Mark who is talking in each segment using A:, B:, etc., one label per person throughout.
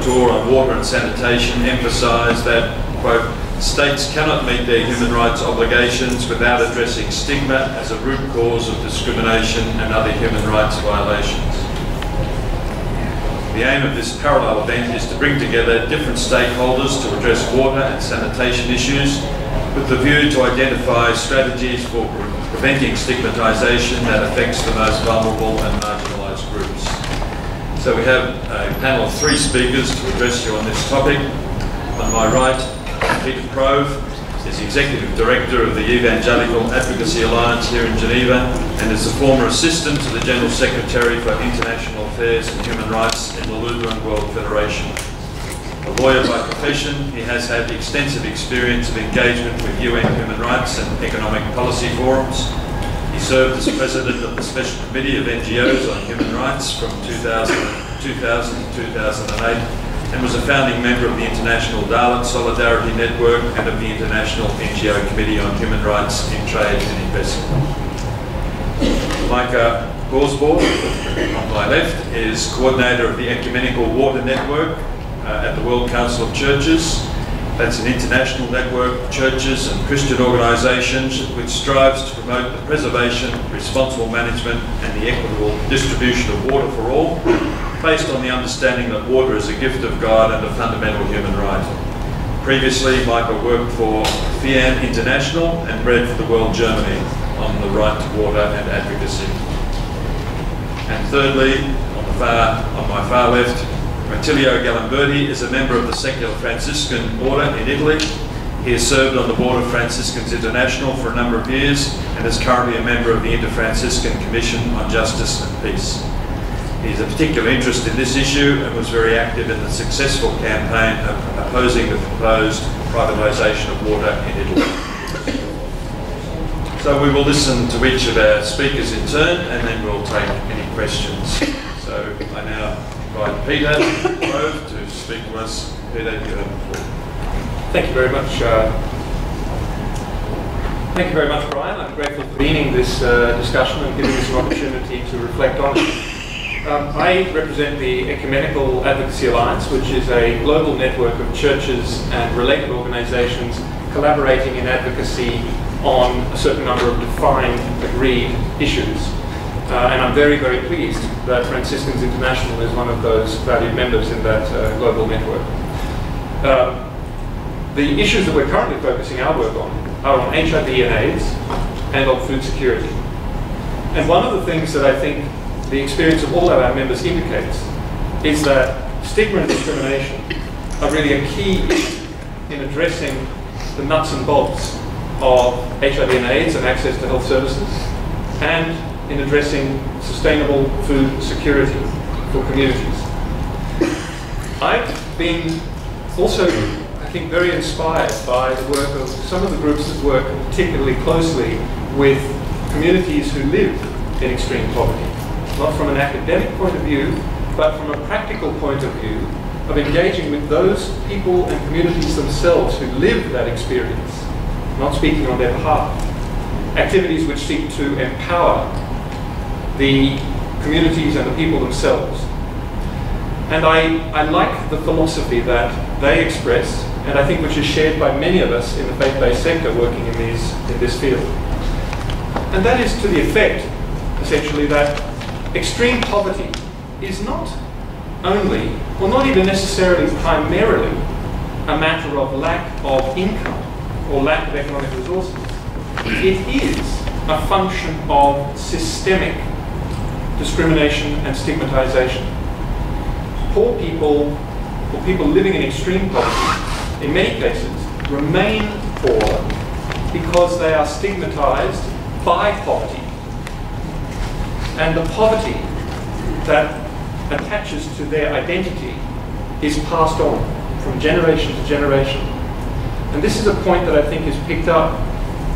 A: rapporteur on water and sanitation emphasised that, quote, states cannot meet their human rights obligations without addressing stigma as a root cause of discrimination and other human rights violations. The aim of this parallel event is to bring together different stakeholders to address water and sanitation issues with the view to identify strategies for preventing stigmatisation that affects the most vulnerable and marginalised groups. So we have a panel of 3 speakers to address you on this topic. On my right, Peter Prove is Executive Director of the Evangelical Advocacy Alliance here in Geneva and is the former Assistant to the General Secretary for International Affairs and Human Rights in the Lutheran World Federation. A lawyer by profession, he has had extensive experience of engagement with UN human rights and economic policy forums. He served as President of the Special Committee of NGOs on Human Rights from 2000 to 2008 and was a founding member of the International Dalit Solidarity Network and of the International NGO Committee on Human Rights in Trade and Investment. Micah Gorsborg, on my left, is coordinator of the Ecumenical Water Network at the World Council of Churches. That's an international network of churches and Christian organisations which strives to promote the preservation, responsible management and the equitable distribution of water for all, based on the understanding that water is a gift of God and a fundamental human right. Previously, Michael worked for Franciscains International and read for the World Germany on the right to water and advocacy. And thirdly, on my far left, Attilio Galimberti is a member of the secular Franciscan order in Italy. He has served on the board of Franciscains International for a number of years and is currently a member of the Inter-Franciscan Commission on Justice and Peace. He has a particular interest in this issue and was very active in the successful campaign of opposing the proposed privatisation of water in Italy. So we will listen to each of our speakers in turn and then we'll take any questions. So I now invite Peter Prove to speak to us. Peter, you have the floor.
B: Thank you very much. Thank you very much, Brian. I'm grateful for convening this discussion and giving us an opportunity to reflect on it. I represent the Ecumenical Advocacy Alliance, which is a global network of churches and related organisations collaborating in advocacy on a certain number of defined, agreed issues. And I'm very, very pleased that Franciscains International is one of those valued members in that global network. The issues that we're currently focusing our work on are on HIV and AIDS and on food security. And one of the things that I think the experience of all of our members indicates is that stigma and discrimination are really a key issue in addressing the nuts and bolts of HIV and AIDS and access to health services, and in addressing sustainable food security for communities. I've been also, I think, very inspired by the work of some of the groups that work particularly closely with communities who live in extreme poverty. Not from an academic point of view, but from a practical point of view of engaging with those people and communities themselves who live that experience, not speaking on their behalf. Activities which seek to empower the communities and the people themselves. And I like the philosophy that they express, and I think which is shared by many of us in the faith-based sector working in this field. And that is to the effect, essentially, that extreme poverty is not only, or not even necessarily primarily, a matter of lack of income or lack of economic resources. It is a function of systemic discrimination and stigmatization. Poor people, or people living in extreme poverty, in many cases, remain poor because they are stigmatized by poverty. And the poverty that attaches to their identity is passed on from generation to generation. And this is a point that I think is picked up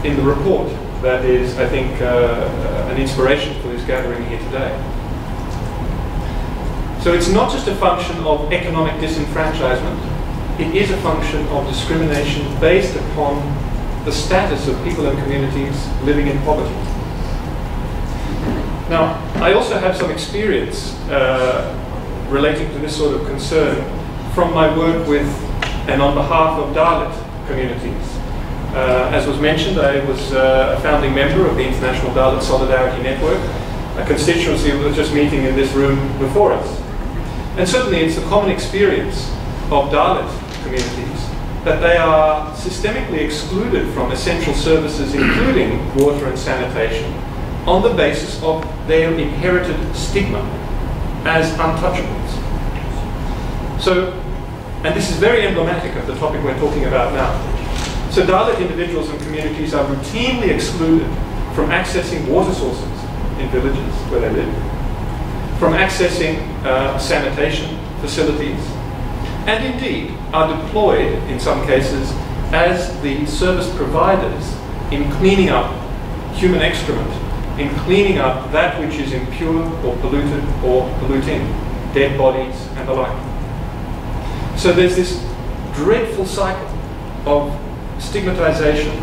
B: in the report that is, I think, an inspiration for this gathering here today. So it's not just a function of economic disenfranchisement, it is a function of discrimination based upon the status of people and communities living in poverty. Now, I also have some experience relating to this sort of concern from my work with and on behalf of Dalit communities. As was mentioned, I was a founding member of the International Dalit Solidarity Network, a constituency that was just meeting in this room before us. And certainly it's a common experience of Dalit communities that they are systemically excluded from essential services, including water and sanitation, on the basis of their inherited stigma as untouchables. So, and this is very emblematic of the topic we're talking about now. So Dalit individuals and communities are routinely excluded from accessing water sources in villages where they live, from accessing sanitation facilities, and indeed are deployed, in some cases, as the service providers in cleaning up human excrement, in cleaning up that which is impure or polluted or polluting, dead bodies and the like. So there's this dreadful cycle of stigmatization,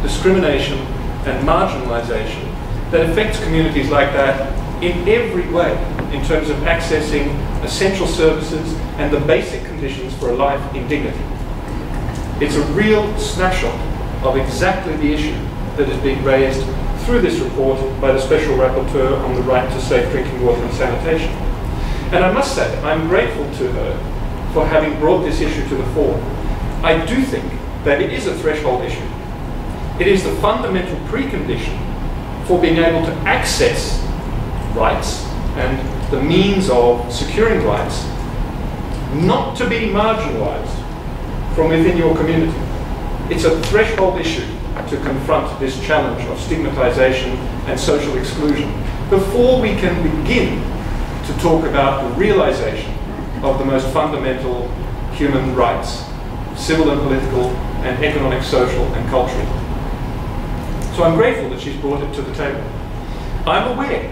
B: discrimination and marginalization that affects communities like that in every way, in terms of accessing essential services and the basic conditions for a life in dignity. It's a real snapshot of exactly the issue that is being raised through this report by the Special Rapporteur on the right to safe drinking water and sanitation. And I must say, I'm grateful to her for having brought this issue to the fore. I do think that it is a threshold issue. It is the fundamental precondition for being able to access rights and the means of securing rights, not to be marginalized from within your community. It's a threshold issue to confront this challenge of stigmatization and social exclusion before we can begin to talk about the realization of the most fundamental human rights, civil and political and economic, social and cultural. So I'm grateful that she's brought it to the table. I'm aware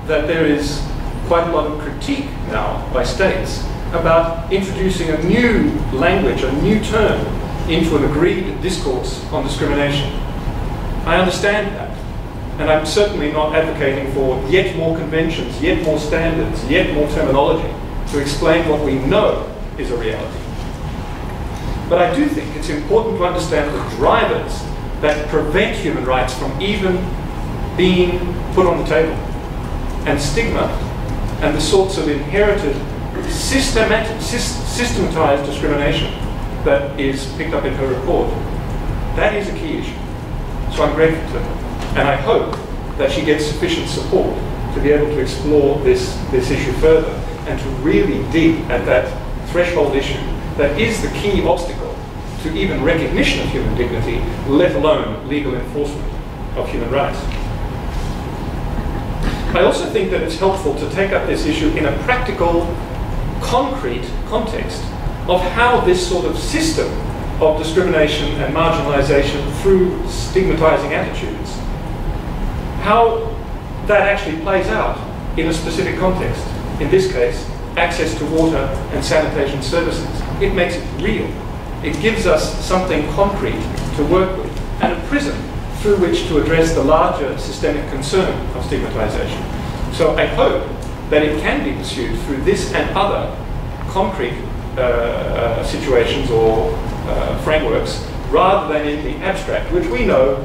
B: that there is quite a lot of critique now by states about introducing a new language, a new term, into an agreed discourse on discrimination. I understand that, and I'm certainly not advocating for yet more conventions, yet more standards, yet more terminology to explain what we know is a reality. But I do think it's important to understand the drivers that prevent human rights from even being put on the table. And stigma and the sorts of inherited, systematized discrimination that is picked up in her report, that is a key issue. So I'm grateful to her. And I hope that she gets sufficient support to be able to explore this issue further and to really dig at that threshold issue that is the key obstacle to even recognition of human dignity, let alone legal enforcement of human rights. I also think that it's helpful to take up this issue in a practical, concrete context of how this sort of system of discrimination and marginalization through stigmatizing attitudes, how that actually plays out in a specific context. In this case, access to water and sanitation services. It makes it real. It gives us something concrete to work with and a prism through which to address the larger systemic concern of stigmatization. So I hope that it can be pursued through this and other concrete situations or frameworks rather than in the abstract, which we know,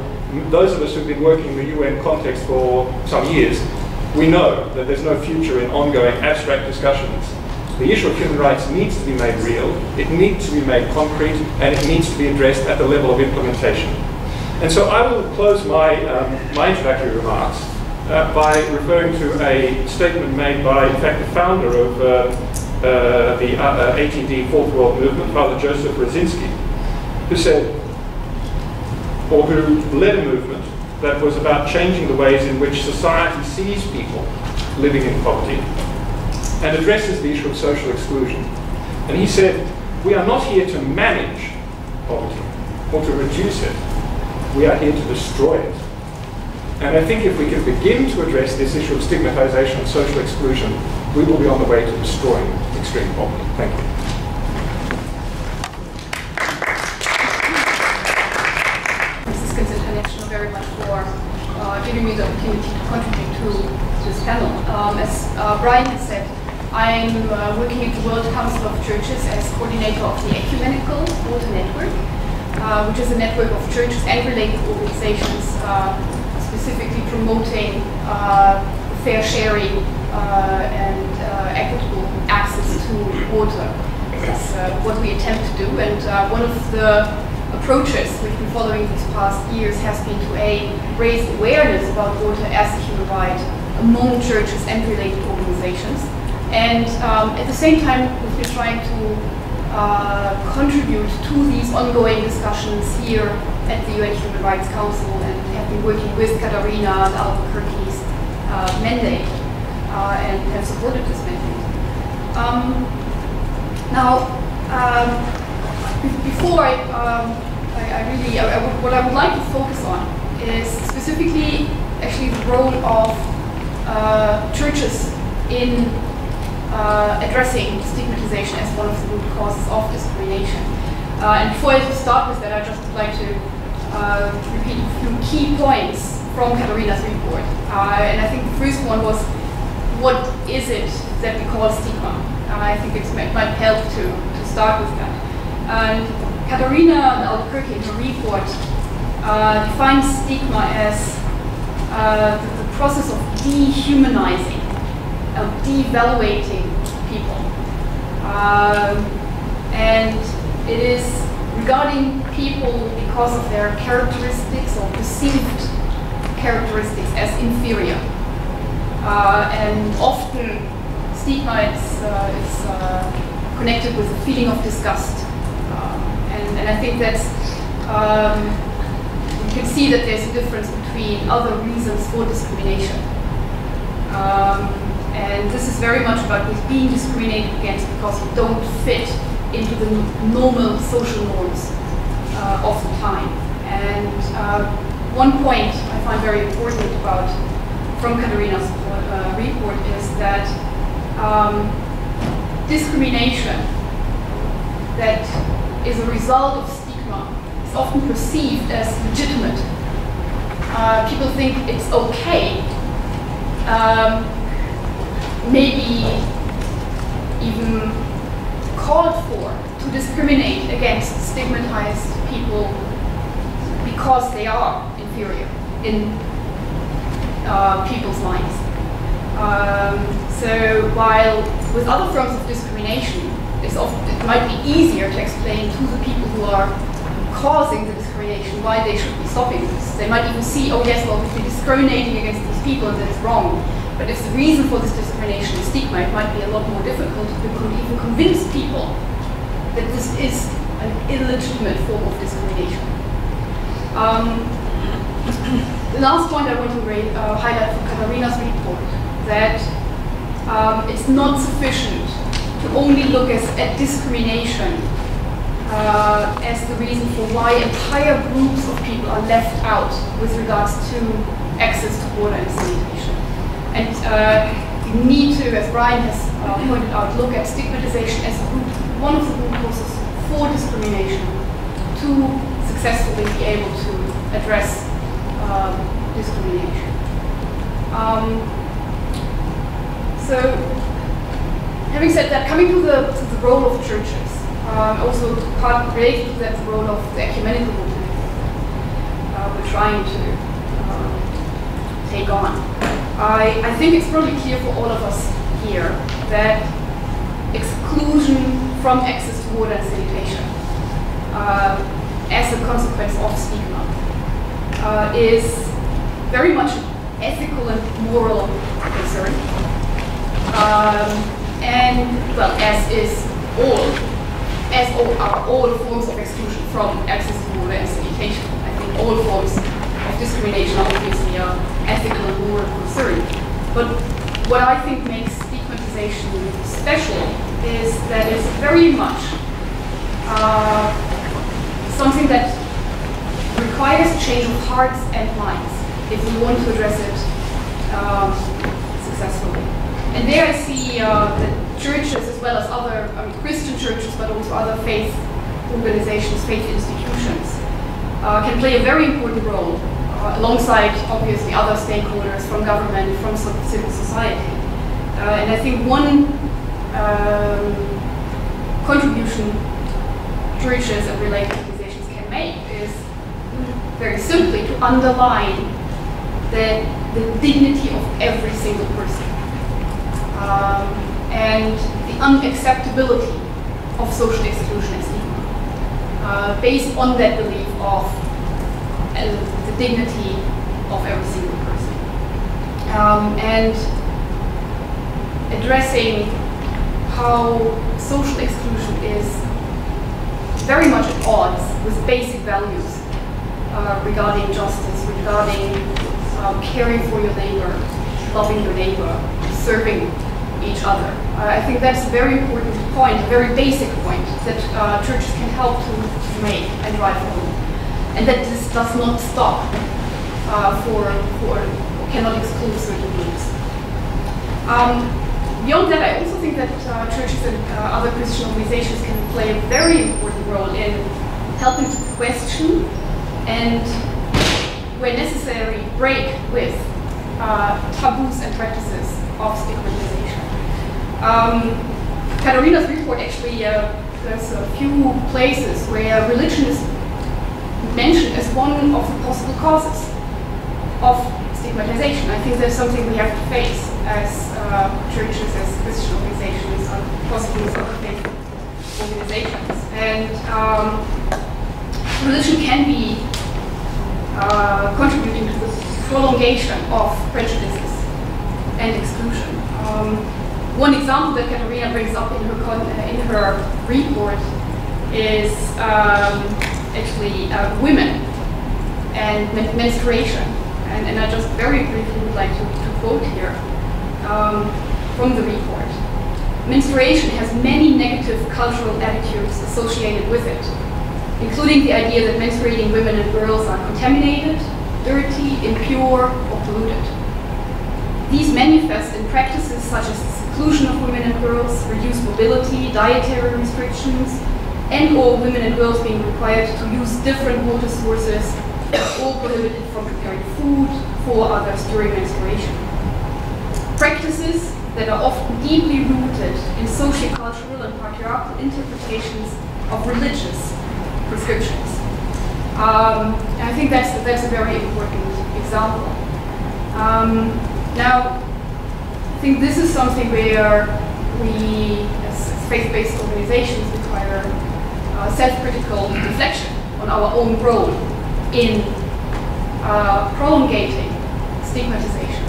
B: those of us who've been working in the UN context for some years, we know that there's no future in ongoing abstract discussions. The issue of human rights needs to be made real, it needs to be made concrete, and it needs to be addressed at the level of implementation. And so I will close my, my introductory remarks by referring to a statement made by, in fact, the founder of the ATD Fourth World Movement, Father Joseph Rosinski, who said, or who led a movement that was about changing the ways in which society sees people living in poverty and addresses the issue of social exclusion. And he said, we are not here to manage poverty or to reduce it. We are here to destroy it. And I think if we can begin to address this issue of stigmatization and social exclusion, we will be on the way to destroying extreme poverty. Thank you.
C: Franciscains International very much for giving me the opportunity to contribute to this panel. As Brian has said, I'm working at the World Council of Churches as coordinator of the Ecumenical Water Network, which is a network of churches and related organizations specifically promoting fair sharing and equitable access to water. That's what we attempt to do, and one of the approaches we've been following these past years has been to raise awareness about water as a human right among churches and related organizations. And at the same time, we've been trying to contribute to these ongoing discussions here at the UN Human Rights Council, and have been working with Katharina and Albuquerque's mandate and have supported this mandate. Now, before what I would like to focus on is specifically actually the role of churches in addressing stigmatization as one of the root causes of discrimination. And before I start with that, I just would like to repeat a few key points from Katharina's report. And I think the first one was, what is it that we call stigma? I think it might help to start with that. And Katharina and Albuquerque in her report defines stigma as the process of dehumanizing, of devaluating people. And it is regarding people because of their characteristics or perceived characteristics as inferior. And often stigma is connected with a feeling of disgust. And I think that's, you can see that there's a difference between other reasons for discrimination. And this is very much about being discriminated against because you don't fit into the normal social norms of the time. And one point I find very important from Katharina's report is that discrimination that is a result of stigma is often perceived as legitimate. People think it's okay, maybe even called for, to discriminate against stigmatized people because they are inferior in people's minds. So while with other forms of discrimination, it might be easier to explain to the people who are causing the discrimination why they should be stopping this. They might even see, oh yes, well, if we're discriminating against these people, then it's wrong. But if the reason for this discrimination is stigma, it might be a lot more difficult to even convince people that this is an illegitimate form of discrimination. The last point I want to highlight from Katharina's report, that it's not sufficient to only look at discrimination as the reason for why entire groups of people are left out with regards to access to water and sanitation. And you need to, as Brian has pointed out, look at stigmatization as one of the root causes for discrimination to successfully be able to address discrimination. So, having said that, coming to the role of churches, also part related to that, the role of the ecumenical movement we're trying to take on. I think it's probably clear for all of us here that exclusion from access to water and sanitation as a consequence of stigma is very much an ethical and moral concern. And well, are all forms of exclusion from access to water and sanitation. I think all forms of discrimination obviously are ethical and moral concern. But what I think makes stigmatization special is that it's very much something that requires a change of hearts and minds if we want to address it successfully. And there I see that churches, as well as other Christian churches, but also other faith organizations, faith institutions, can play a very important role alongside, obviously, other stakeholders from government, from civil society. And I think one contribution churches and related organizations can make is very simply to underline the dignity of every single person and the unacceptability of social exclusion and stigma, based on that belief of the dignity of every single person, and addressing how social exclusion is very much at odds with basic values regarding justice, regarding caring for your neighbor, loving your neighbor, serving each other. I think that's a very important point, a very basic point that churches can help to make and drive home. And that this does not stop or cannot exclude certain groups. Beyond that, I also think that churches and other Christian organizations can play a very important role in helping to question and, where necessary, break with taboos and practices of stigmatization. Katharina's report actually, there's a few places where religion is mentioned as one of the possible causes of stigmatization. I think that's something we have to face as churches, as Christian organizations, possibly as other faith organizations. And religion can be contributing to the prolongation of prejudices and exclusion. One example that Katharina brings up in her report is actually women and menstruation. And I just very briefly would like to quote here from the report. Menstruation has many negative cultural attitudes associated with it, including the idea that menstruating women and girls are contaminated, dirty, impure, or polluted. These manifest in practices such as the seclusion of women and girls, reduced mobility, dietary restrictions, and/or women and girls being required to use different water sources, or prohibited from preparing food for others during menstruation. Practices that are often deeply rooted in sociocultural and patriarchal interpretations of religious prescriptions. I think that's a very important example. Now, I think this is something where we, as faith-based organizations, require self-critical reflection on our own role in prolongating stigmatization.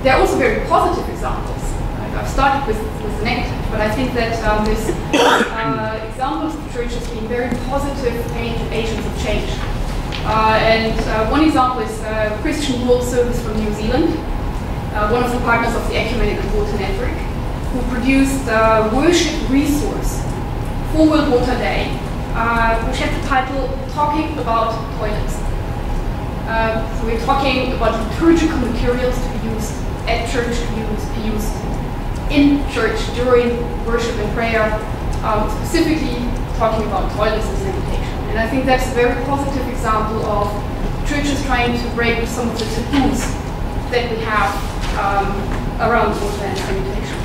C: There are also very positive examples. I've started with the negative, but I think that there's examples of churches being very positive agents of change. One example is Christian World Service from New Zealand, one of the partners of the Ecumenical Water Network, who produced a worship resource for World Water Day, which had the title Talking About Toilets. So we're talking about liturgical materials to be used at church, to be used in church during worship and prayer, specifically talking about toilets and sanitation. And I think that's a very positive example of churches trying to break with some of the taboos that we have around water and sanitation.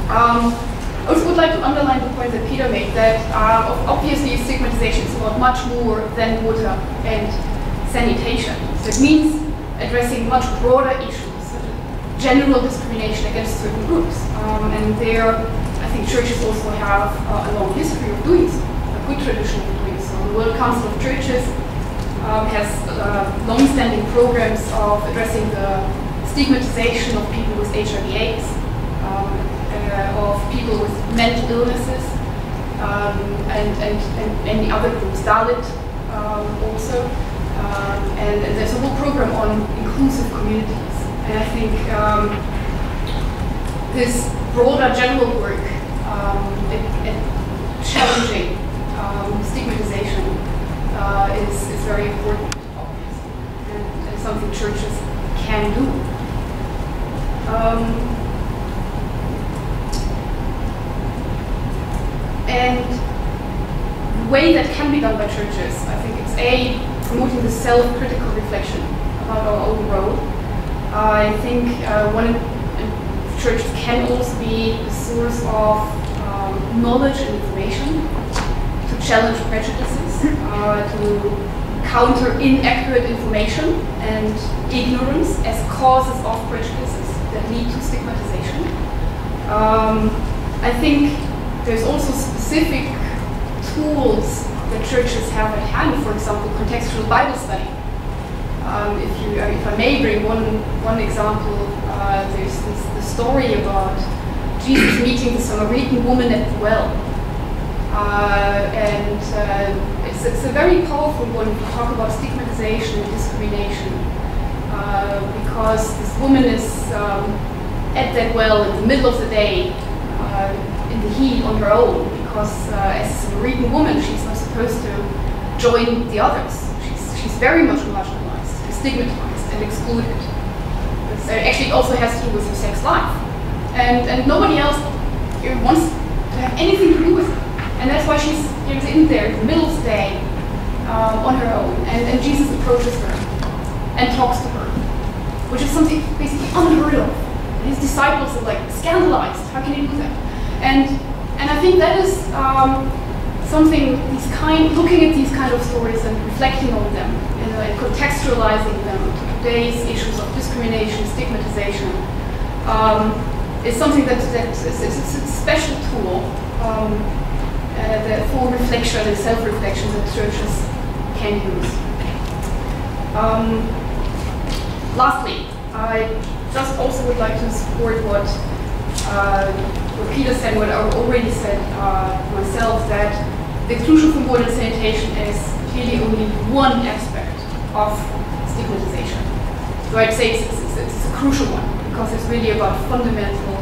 C: I also would like to underline the point that Peter made, that obviously stigmatization is about much more than water and sanitation. So it means addressing much broader issues, such as general discrimination against certain groups. And there, I think churches also have a long history of doing so, a good tradition of doing so. The World Council of Churches has long-standing programs of addressing the stigmatization of people with HIV/AIDS, of people with mental illnesses, and many other groups, Dalit also. And there's a whole program on inclusive communities. And I think this broader general work at challenging stigmatization is very important, obviously, and something churches can do. And the way that can be done by churches, I think it's promoting the self-critical reflection about our own role. I think churches can also be a source of knowledge and information, to challenge prejudices, to counter inaccurate information and ignorance as causes of prejudices that lead to stigmatization. I think there's also specific tools that churches have at hand, for example, contextual Bible study. If I may bring one example, there's the story about Jesus meeting the Samaritan woman at the well. It's a very powerful one to talk about stigmatization and discrimination, because this woman is at that well in the middle of the day, in the heat on her own, because as a Samaritan woman she's not supposed to join the others. She's very much marginalized, and stigmatized and excluded. Actually, it also has to do with her sex life, and nobody else wants to have anything to do with her. And that's why she's in there in the middle of the day on her own. And Jesus approaches her and talks to her, which is something basically unheard of. And his disciples are like scandalized. How can he do that? And I think that is something, looking at these kind of stories and reflecting on them, and contextualizing them to today's issues of discrimination, stigmatization, is something that is a special tool. The full reflection and self-reflection that churches can use. Lastly, I just also would like to support what Peter said, what I already said myself, that the exclusion from water and sanitation is clearly only one aspect of stigmatization. So I'd say it's a crucial one, because it's really about fundamental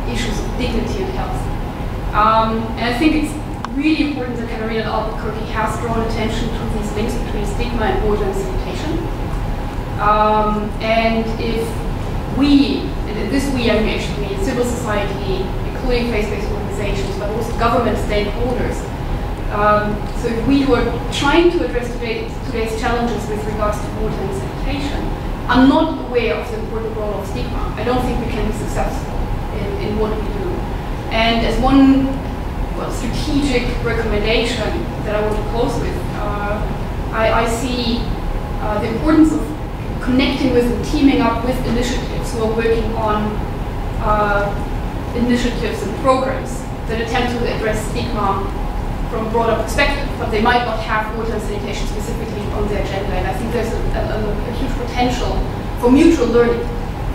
C: issues of dignity and health. And I think it's really important that Katharina Albuquerque has drawn attention to these links between stigma and water and sanitation. And if we, and this we, I mean actually civil society, including faith-based organizations, but also government stakeholders, so if we who are trying to address today's challenges with regards to water and sanitation are not aware of the important role of stigma, I don't think we can be successful in what we do. And as one strategic recommendation that I want to close with, I see the importance of connecting with and teaming up with initiatives who are working on initiatives and programs that attempt to address stigma from a broader perspective, but they might not have water and sanitation specifically on their agenda. And I think there's a huge potential for mutual learning,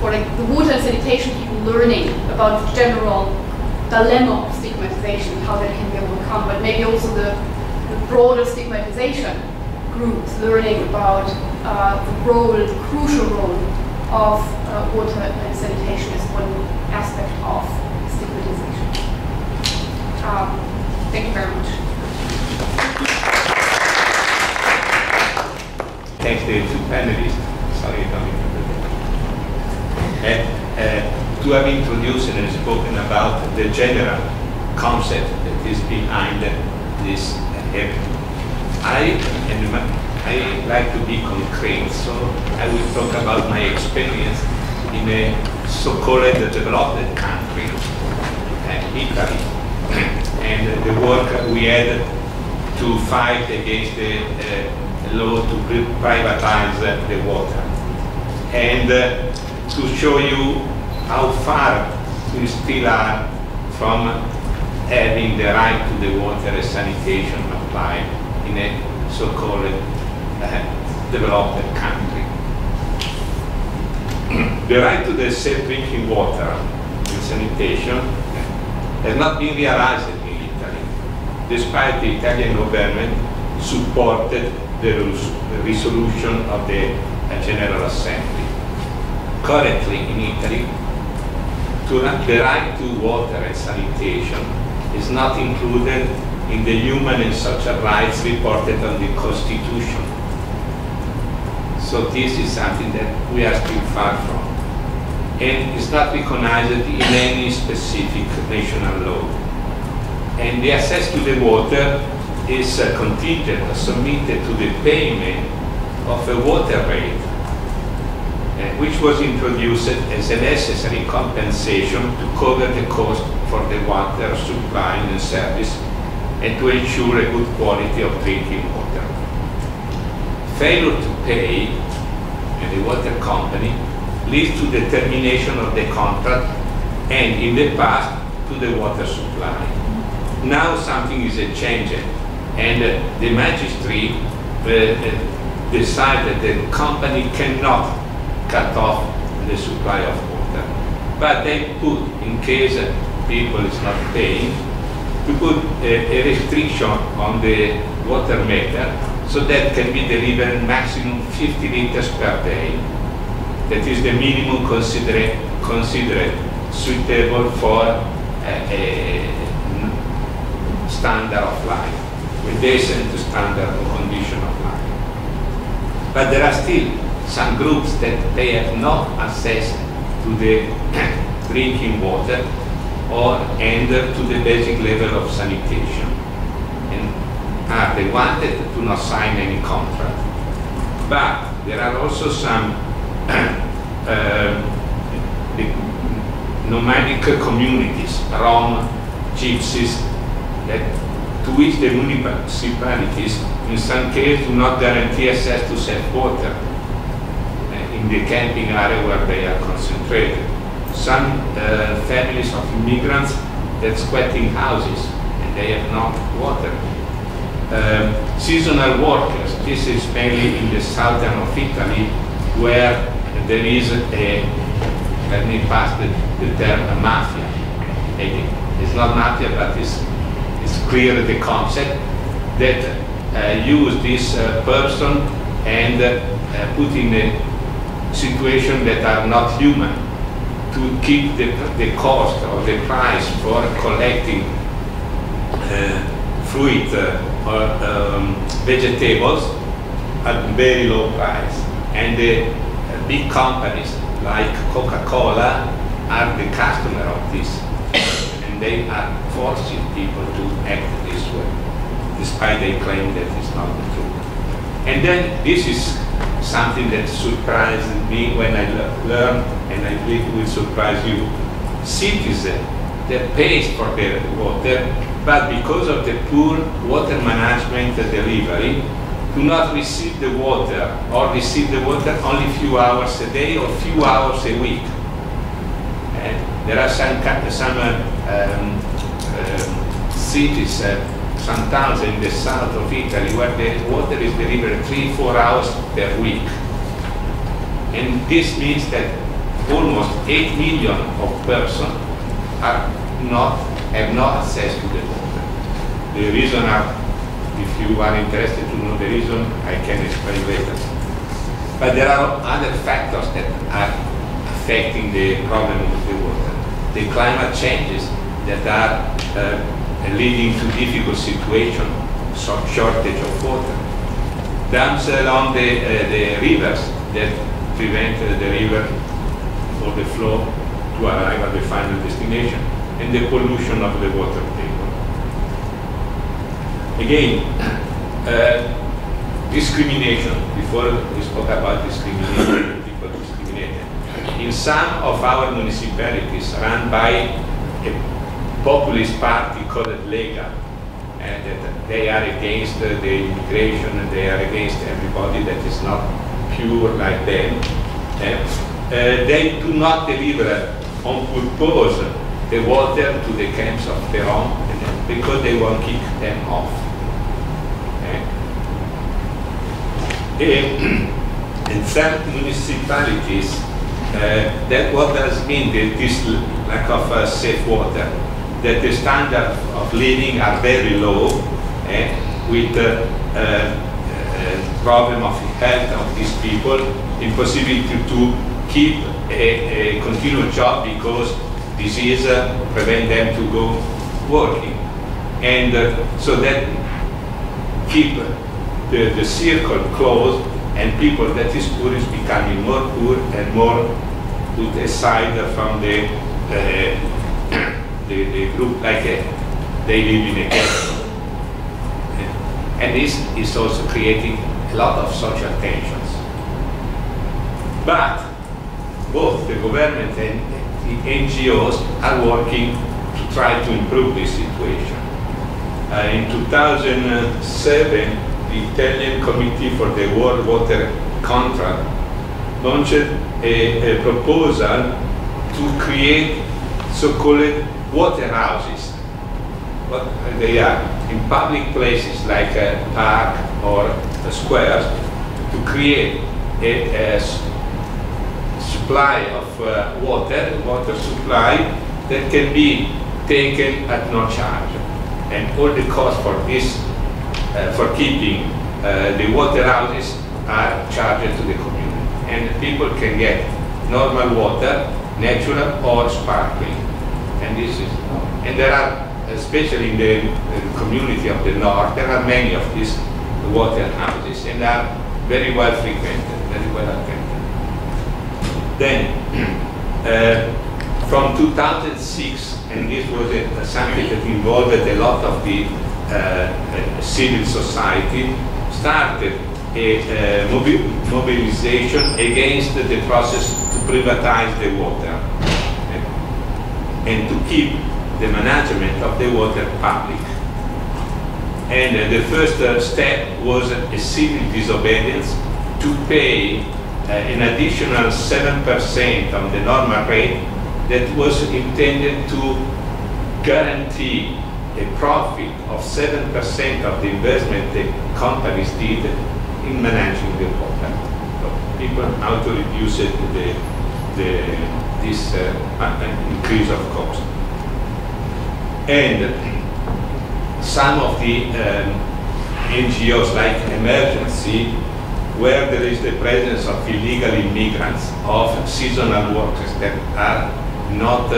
C: for like the water and sanitation people learning about the general dilemma of stigmatization, how that can be overcome, but maybe also the broader stigmatization groups learning about the crucial role of water and sanitation as one aspect of stigmatization. Thank you very much.
D: Thanks to the two panelists. Sorry, I don't remember. To have introduced and spoken about the general concept that is behind this event. I like to be concrete, so I will talk about my experience in a so-called developed country, Italy, and the work we had to fight against the law to privatize the water, and to show you how far we still are from having the right to the water and sanitation applied in a so-called developed country. The right to the safe drinking water and sanitation has not been realized in Italy, despite the Italian government supported the resolution of the General Assembly. Currently in Italy, the right to water and sanitation is not included in the human and social rights reported on the Constitution. So this is something that we are still far from. And it's not recognized in any specific national law. And the access to the water is contingent or submitted to the payment of a water rate. which was introduced as a necessary compensation to cover the cost for the water supply and service and to ensure a good quality of drinking water. Failure to pay the water company leads to the termination of the contract and, in the past, to the water supply. Now something is changing, and the magistrate decided that the company cannot cut off the supply of water. But they put, in case people is not paying, to put a restriction on the water meter so that can be delivered maximum 50 liters per day. That is the minimum considered suitable for a standard of life, a decent standard or condition of life. But there are still some groups that they have no access to the drinking water and to the basic level of sanitation. And they wanted to not sign any contract. But there are also some nomadic communities, Rom, Gypsies, to which the municipalities in some cases do not guarantee access to safe water in the camping area where they are concentrated. Some families of immigrants that squatting houses and they have no water. Seasonal workers, this is mainly in the southern of Italy where there is a, let me pass the term, mafia. It's not mafia, but it's clear the concept that use this person and put in a situation that are not human to keep the cost or the price for collecting fruit or vegetables at very low price. And the big companies like Coca-Cola are the customer of this. And they are forcing people to act this way, despite they claim that it's not the truth. And then this is something that surprised me when I learned, and I believe it will surprise you. Cities that pays for their water, but because of the poor water management delivery, do not receive the water, or receive the water only a few hours a day or few hours a week. And there are some cities, some towns in the south of Italy where the water is delivered 3-4 hours per week. And this means that almost 8 million of persons have no access to the water. The reason are, if you are interested to know the reason, I can explain later. But there are other factors that are affecting the problem with the water. The climate changes that are leading to difficult situation, shortage of water. Dams along the rivers that prevent the river or the flow to arrive at the final destination, and the pollution of the water table. Again, discrimination. Before we spoke about discrimination, people discriminated. In some of our municipalities run by a populist party called Lega, and that they are against the immigration and they are against everybody that is not pure like them. They do not deliver on purpose the water to the camps of their own because they won't kick them off. In some municipalities, that what does mean this lack of safe water, that the standard of living are very low, with problem of health of these people, impossibility to keep a continuous job because disease prevent them to go working. And so that keep the circle closed, and people that is poor is becoming more poor and more put aside from the group, like they live in a ghetto. And this is also creating a lot of social tensions. But both the government and the NGOs are working to try to improve this situation. In 2007, the Italian Committee for the World Water Contract launched a proposal to create so-called water houses. What they are in public places like a park or squares, to create a supply of water supply that can be taken at no charge. And all the costs for this, for keeping the water houses are charged to the community. And people can get normal water, natural or sparkling. And this is, and there are, especially in the community of the north, there are many of these water houses and are very well frequented, very well attended. Then, from 2006, and this was something that involved a lot of the civil society, started a mobilization against the process to privatize the water and to keep the management of the water public. And the first step was a civil disobedience to pay an additional 7% on the normal rate that was intended to guarantee a profit of 7% of the investment the companies did in managing the water. So people how to reduce this increase of cost. And some of the NGOs like Emergency, where there is the presence of illegal immigrants, of seasonal workers that are not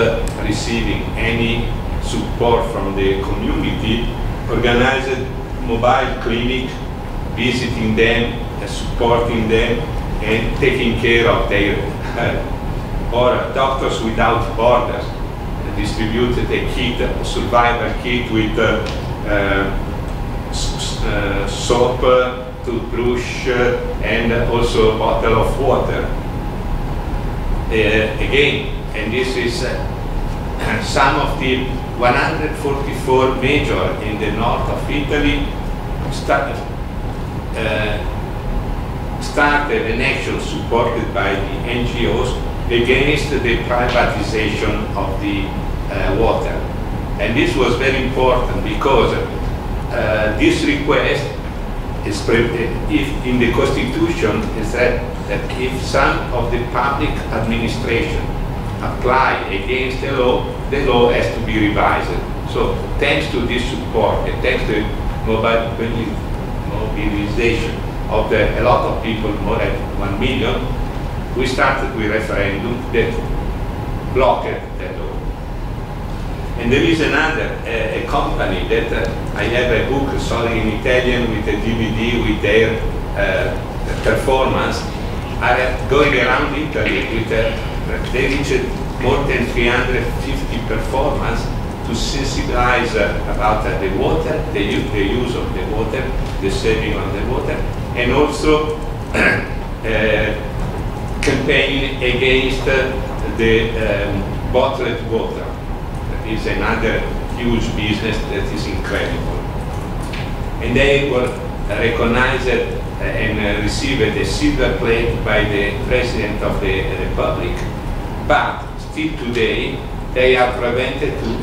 D: receiving any support from the community, organized mobile clinic, visiting them, supporting them, and taking care of their health. Or Doctors Without Borders distributed a kit, a survival kit with soap, toothbrush, and also a bottle of water. Again, and this is some of the 144 major in the north of Italy started an action supported by the NGOs against the privatization of the water. And this was very important because this request is if in the Constitution is that if some of the public administration apply against the law has to be revised. So thanks to this support and thanks to the mobilization of a lot of people, more than 1 million, we started with referendum that blocked the law. And there is another a company that I have a book sold in Italian with a DVD with their performance, are going around Italy with they reached more than 350 performance to sensibilize about the water, the use of the water, the saving of the water, and also campaign against the bottled water. That is another huge business that is incredible. And they were recognized and received a silver plate by the President of the Republic, but still today they are prevented to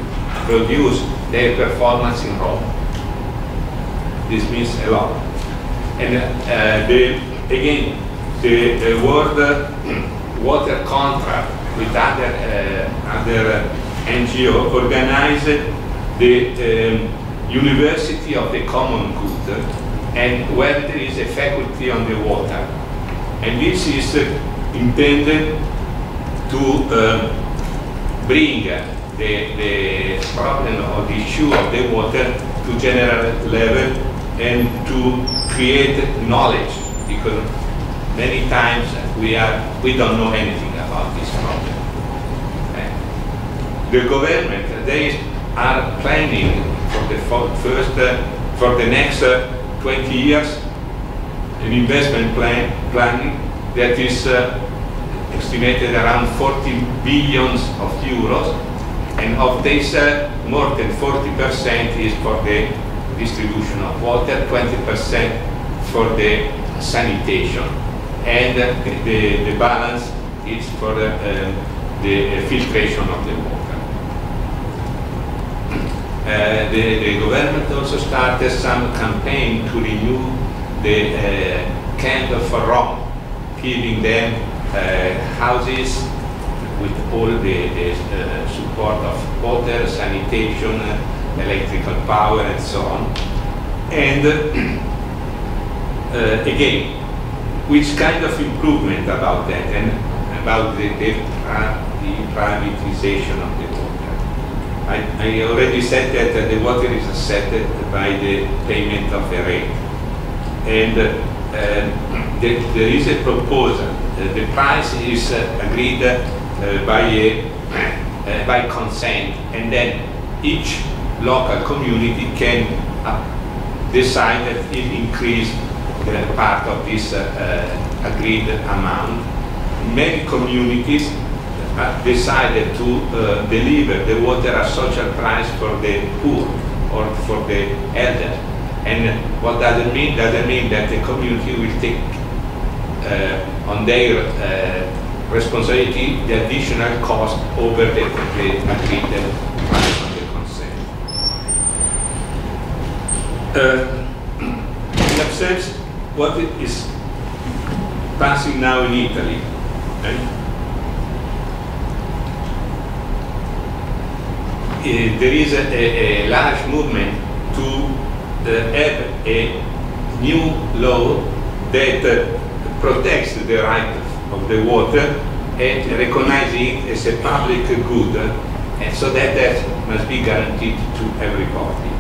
D: produce their performance in Rome. This means a lot. And again, the World Water Contract with other NGO organized the University of the Common Good, and where there is a faculty on the water. And this is intended to bring the problem or the issue of the water to general level and to create knowledge, because many times we don't know anything about this problem. The government, they are planning for the next 20 years an investment planning that is estimated around 40 billions of euros, and of this, more than 40% is for the distribution of water, 20% for the sanitation, and the balance is for the filtration of the water. The government also started some campaign to renew the camp for Rome, giving them houses with all the support of water, sanitation, electrical power, and so on. And again, which kind of improvement about that and about the privatization of the water? I already said that the water is assessed by the payment of a rate. And there is a proposal. The price is agreed by consent, and then each local community can decide that it increase part of this agreed amount. Many communities decided to deliver the water at social price for the poor or for the elder. And what does it mean? Does it mean that the community will take on their responsibility the additional cost over the agreed price on the consent? In that sense, what is passing now in Italy? There is a large movement to have a new law that protects the right of the water and recognizes it as a public good, and so that must be guaranteed to everybody.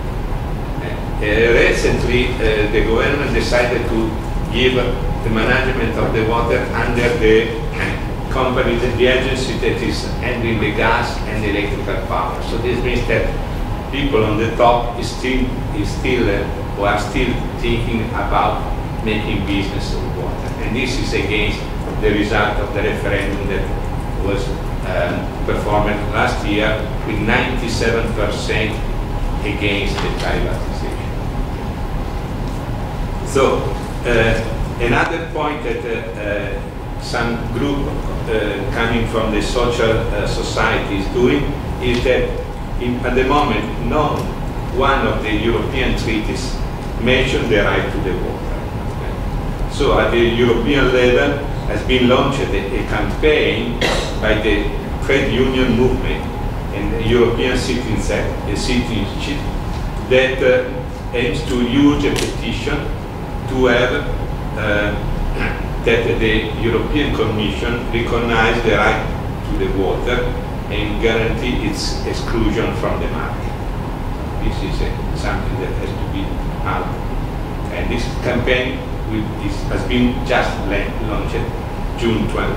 D: Recently, the government decided to give the management of the water under the company, the agency that is handling the gas and the electrical power. So this means that people on the top are still thinking about making business of water. And this is against the result of the referendum that was performed last year with 97% against the privatization. So another point that some group coming from the social society is doing is that at the moment no one of the European treaties mentions the right to the water. So at the European level has been launched a campaign by the trade union movement and the European citizenship that aims to use a petition to have that the European Commission recognize the right to the water and guarantee its exclusion from the market. This is something that has to be out. And this campaign has been just launched June 12,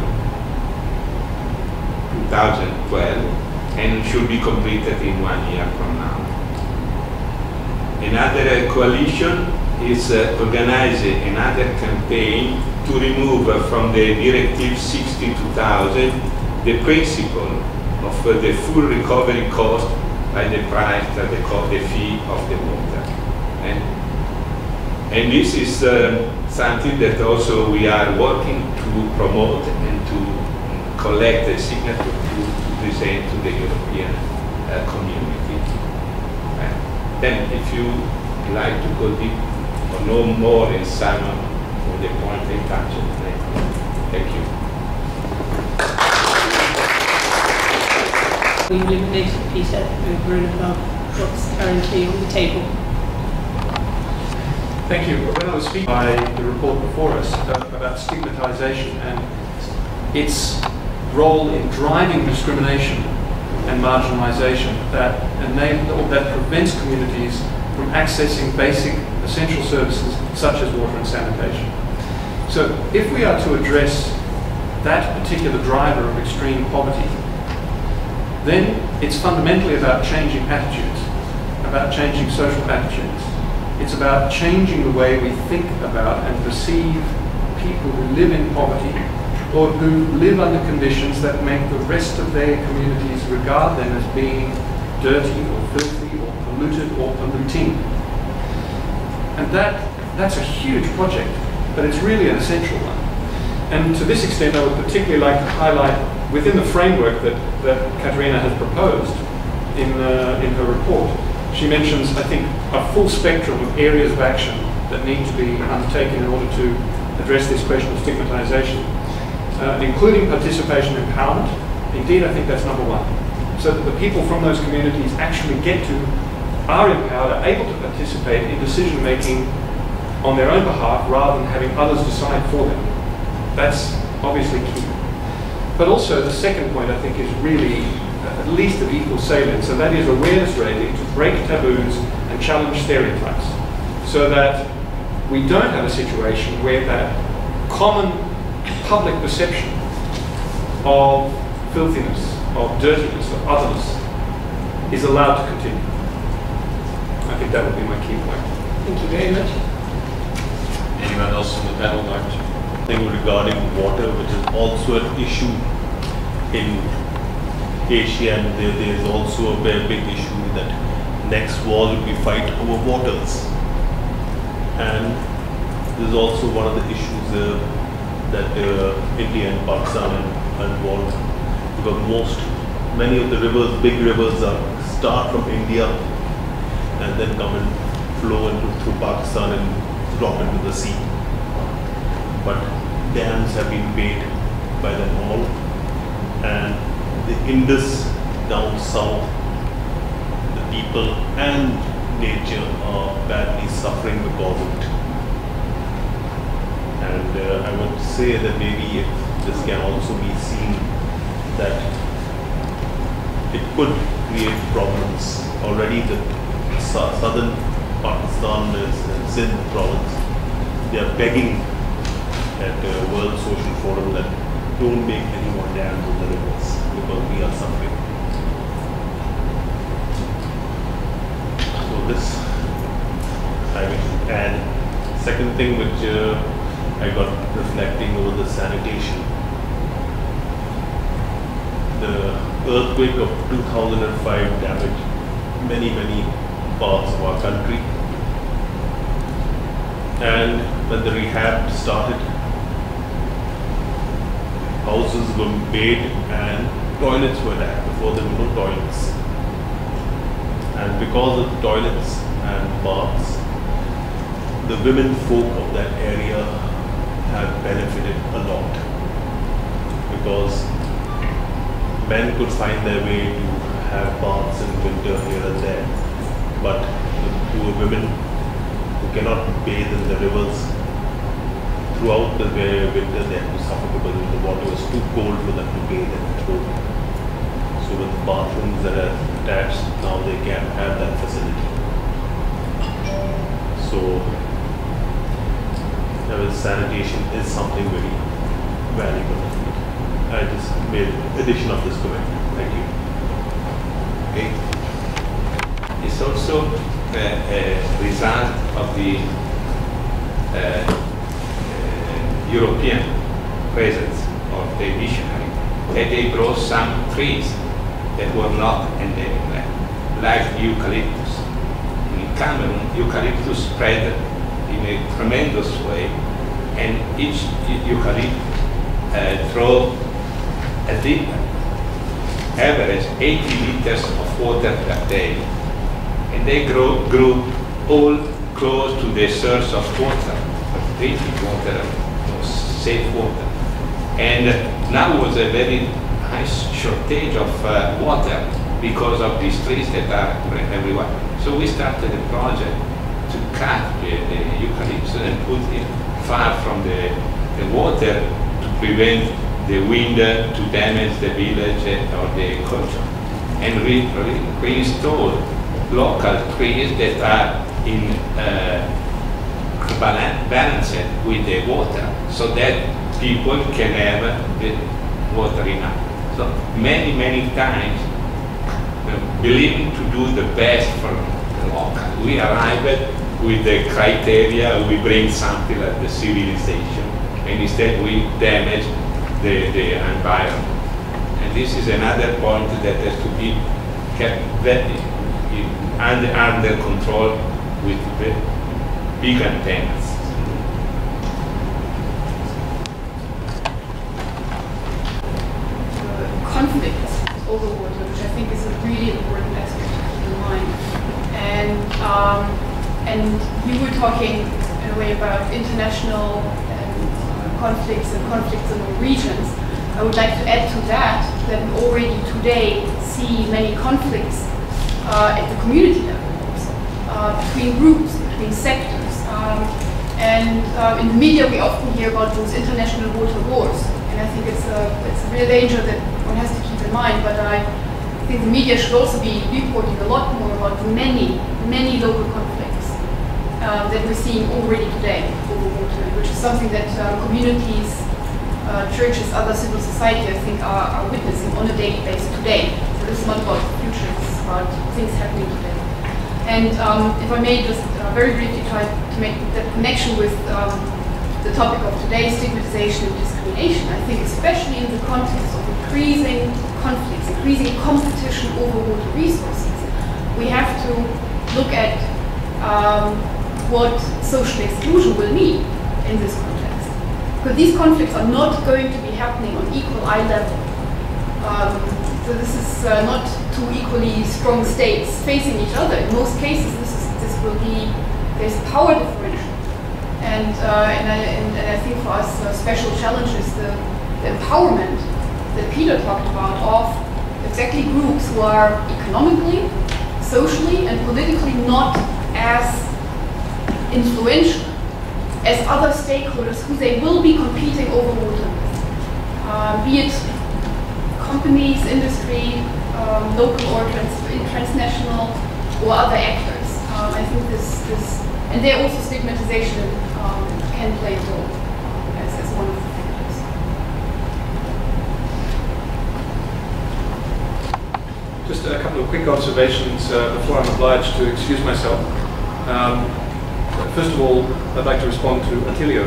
D: 2012, and should be completed in 1 year from now. Another coalition is organizing another campaign to remove from the Directive 60/2000 the principle of the full recovery cost by the price, the fee of the water. And this is something that also we are working to promote and to collect the signature to present to the European community. Then if you like to go deep or know more in some of the points I touched, thank you.
E: We eliminated the piece over and above what's currently on the table.
B: Thank you. When I was speaking by the report before us about stigmatization and its role in driving discrimination and marginalization that prevents communities from accessing basic essential services such as water and sanitation. So if we are to address that particular driver of extreme poverty, then it's fundamentally about changing attitudes, about changing social attitudes. It's about changing the way we think about and perceive people who live in poverty or who live under conditions that make the rest of their communities regard them as being dirty or filthy or polluted or polluting. And that's a huge project, but it's really an essential one. And to this extent, I would particularly like to highlight within the framework that Katerina has proposed in her report. She mentions, I think, a full spectrum of areas of action that need to be undertaken in order to address this question of stigmatization, including participation and empowerment. Indeed, I think that's number one. So that the people from those communities actually are empowered, are able to participate in decision making on their own behalf rather than having others decide for them. That's obviously key. But also the second point I think is really at least of equal salience, and that is awareness raising to break taboos and challenge stereotypes, so that we don't have a situation where that common public perception of filthiness, of dirtiness, of otherness is allowed to continue. I think that would be my key point.
E: Thank you very much.
A: Anyone else on the panel like to?
F: Thing regarding water, which is also an issue in Asia, and there is also a very big issue that next war will be fight over waters. And this is also one of the issues that India and Pakistan are involved, because many of the rivers, big rivers, start from India and then come and flow through Pakistan and drop into the sea. But dams have been made by them all, and the Indus down south, the people and nature are badly suffering because of it. And I would say that maybe if this can also be seen that it could create problems. Already the southern Pakistan is Sindh province, they are begging at the World Social Forum that don't make any more dams in the rivers because we are suffering. So this, I mean, and second thing which I got reflecting over the sanitation. The earthquake of 2005 damaged many parts of our country, and when the rehab started, houses were made and toilets were there. Before there were no toilets, and because of the toilets and baths, the women folk of that area have benefited a lot, because men could find their way to have baths in winter here and there, but the poor women who cannot bathe in the rivers throughout the winter, they have to suffer because the water was too cold for them to bathe in at home. So with the bathrooms that are attached, now they can have that facility. So sanitation is something very valuable. I just made addition of this comment. Thank you.
D: Okay. It's also a result of the European presence of the missionary, that they brought some trees that were not endemic, like eucalyptus. In Cameroon, eucalyptus spread in a tremendous way, and each eucalyptus throw a deep average 80 liters of water per day, and they grew all close to the source of water, drinking water, safe water. And now was a very high shortage of water because of these trees that are everywhere. So we started a project to cut the eucalyptus and put it far from the water to prevent the wind to damage the village or the culture, and reinstall local trees that are in balanced with the water, so that people can have the water enough. So many times, believing to do the best for the local, we arrive with the criteria, we bring something like the civilization, and instead we damage the environment. And this is another point that has to be kept very under control with the big antennas.
C: Conflict over water, which I think is a really important aspect to keep in mind. And you were talking in a way about international conflicts and conflicts in all regions. I would like to add to that we already today see many conflicts at the community level also, between groups, between sectors. And in the media we often hear about those international water wars. And I think it's a real danger that one has to keep in mind, but I think the media should also be reporting a lot more about the many local conflicts that we're seeing already today over water, which is something that communities, churches, other civil society, I think, are witnessing on a daily basis today. So this is not about the future, it's about things happening today. And if I may just very briefly try to make that connection with the topic of today, stigmatization and discrimination, I think especially in the context of increasing conflicts, increasing competition over water resources, we have to look at what social exclusion will mean in this context. Because these conflicts are not going to be happening on equal eye level. So this is not two equally strong states facing each other. In most cases, there's a power differential. And I think for us, a special challenge is the empowerment that Peter talked about of exactly groups who are economically, socially, and politically not as influential as other stakeholders who they will be competing over water with, be it companies, industry, local or transnational, or other actors. I think this and there also stigmatization can play a role as one of the factors.
B: Just a couple of quick observations before I'm obliged to excuse myself. First of all, I'd like to respond to Attilio,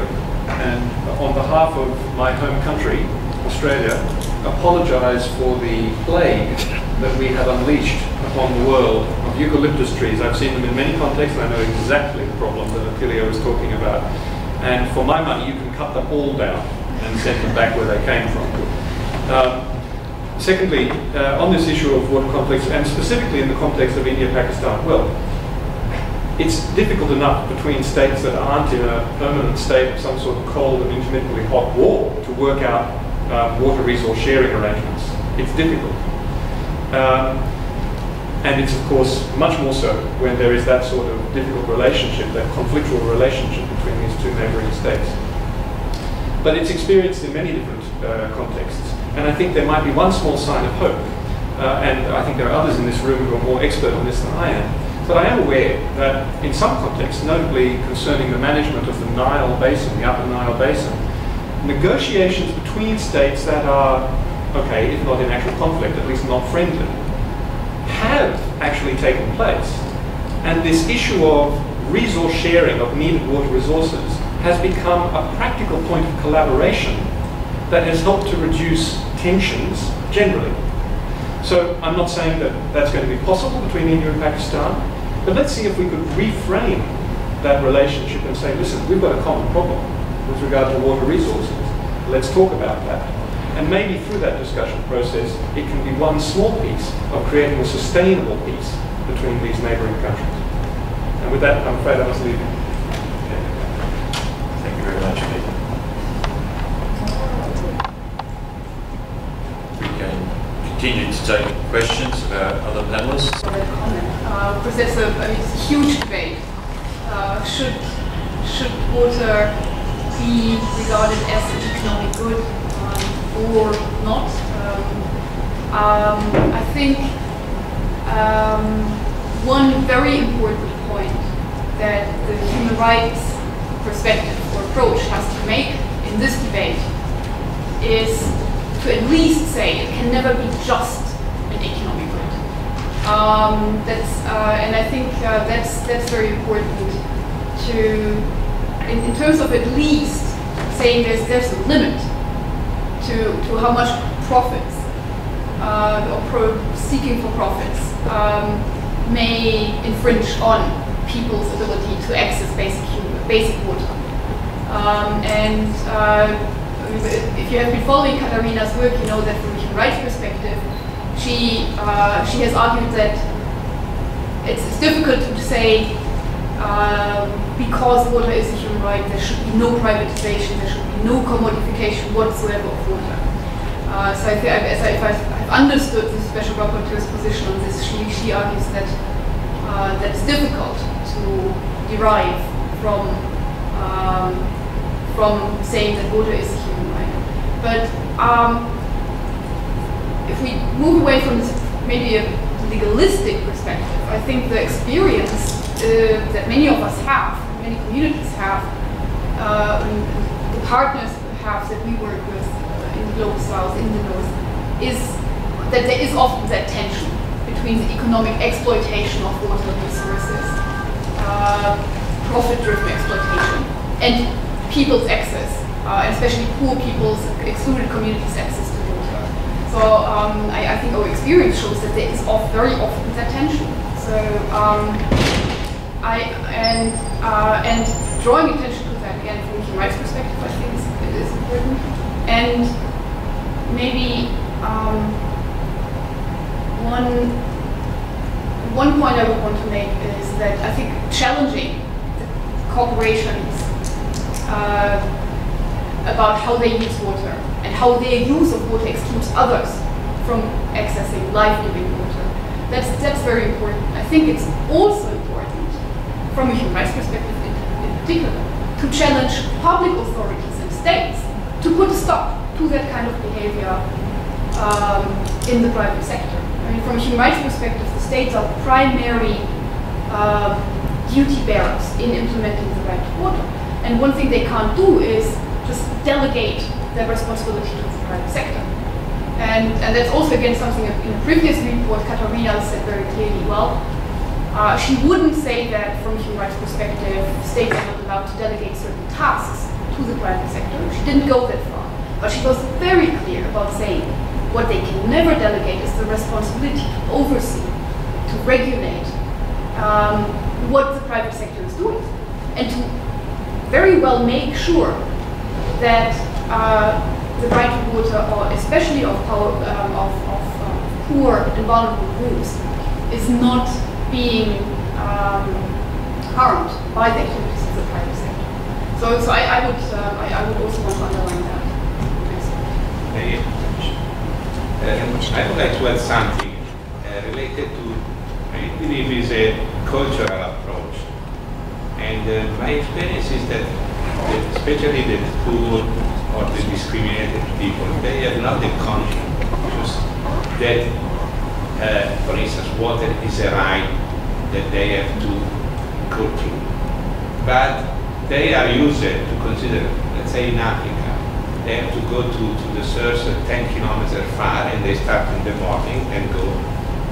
B: and on behalf of my home country, Australia, apologise for the plague that we have unleashed upon the world of eucalyptus trees. I've seen them in many contexts, and I know exactly the problem that Attilio is talking about. And for my money, you can cut them all down and send them back where they came from. Secondly, on this issue of water conflicts, and specifically in the context of India-Pakistan, well, it's difficult enough between states that aren't in a permanent state of some sort of cold and intermittently hot war to work out water resource sharing arrangements. It's difficult. And it's, of course, much more so when there is that sort of difficult relationship, that conflictual relationship between these two neighbouring states. But it's experienced in many different contexts. And I think there might be one small sign of hope. And I think there are others in this room who are more expert on this than I am. But I am aware that in some contexts, notably concerning the management of the Nile Basin, the Upper Nile Basin, negotiations between states that are, okay, if not in actual conflict, at least not friendly, have actually taken place. And this issue of resource sharing of needed water resources has become a practical point of collaboration that has helped to reduce tensions generally. So I'm not saying that that's going to be possible between India and Pakistan, but let's see if we could reframe that relationship and say, listen, we've got a common problem with regard to water resources. Let's talk about that. And maybe through that discussion process, it can be one small piece of creating a sustainable peace between these neighbouring countries. And with that, I'm afraid I must leave you.
A: Thank you very much, Peter. We can continue to take questions about other panellists.
C: Because there's a huge debate. Should water be regarded as an economic good or not? I think one very important point that the human rights perspective or approach has to make in this debate is to at least say it can never be just an economic good. And I think that's very important to, in terms of at least saying there's a limit to how much profits or seeking for profits may infringe on people's ability to access basic water. If you have been following Katharina's work, you know that from a human rights perspective, she has argued that it's difficult to say because water is a human right, there should be no privatization, there should be no commodification whatsoever of water. So if I've understood the Special Rapporteur's position on this, she argues that that it's difficult to derive from saying that water is a human right. But if we move away from this, maybe a legalistic perspective, I think the experience that many of us have, many communities have, the partners perhaps that we work with in the Global South, in the North, is that there is often that tension between the economic exploitation of water resources, profit-driven exploitation, and people's access, especially poor people's, excluded communities' access to water. So I think our experience shows that there is very often that tension. So and drawing attention to that again from a human rights perspective, I think it is important. And maybe one point I would want to make is that I think challenging the corporations about how they use water and how their use of water excludes others from accessing life-giving water. That's very important. I think it's also important, from a human rights perspective in particular, to challenge public authorities and states to put a stop to that kind of behavior in the private sector. I mean, from a human rights perspective, the states are primary duty bearers in implementing the right to water. And one thing they can't do is just delegate their responsibility to the private sector. And that's also, again, something in a previous report, Katharina said very clearly, well, she wouldn't say that from a human rights perspective, states are not allowed to delegate certain tasks to the private sector. She didn't go that far. But she was very clear about saying what they can never delegate is the responsibility to oversee, to regulate what the private sector is doing, and to very well make sure that the right to water, or especially of poor and vulnerable groups, is not being harmed by the activities of the private sector. So I would also want to underline that.
D: I would like to add something related to, I believe, is a cultural approach. And my experience is that, especially the poor or the discriminated people, they have not the conscience that, for instance, water is a right that they have to go through. But they are used to consider, let's say in Africa, they have to go to the source 10 kilometers far, and they start in the morning and go.